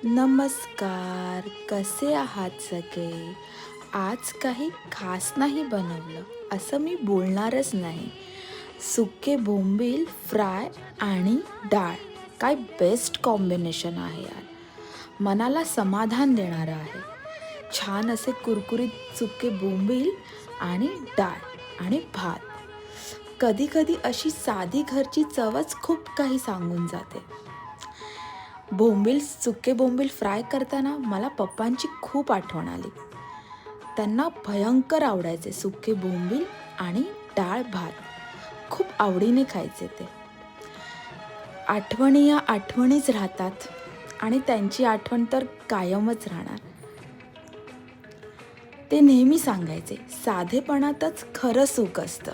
नमस्कार, कसे आहात सगळे? आज काही खास नाही बनवलं असं मी बोलणारच नाही. सुके बोंबील फ्राय आणि डाळ, काय बेस्ट कॉम्बिनेशन आहे यार. मनाला समाधान देणारं आहे. छान असे कुरकुरीत सुके बोंबील आणि डाळ आणि भात. कधी-कधी अशी साधी घरची चवच खूप काही सांगून जाते. सुके बोंबील फ्राय करताना मला पप्पांची खूप आठवण आली. त्यांना भयंकर आवडायचे सुके बोंबील आणि डाळ भात. खूप आवडीने खायचे ते. आठवणी या आठवणीच राहतात आणि त्यांची आठवण तर कायमच राहणार. ते नेहमी सांगायचे, साधेपणातच खरं सुख असतं.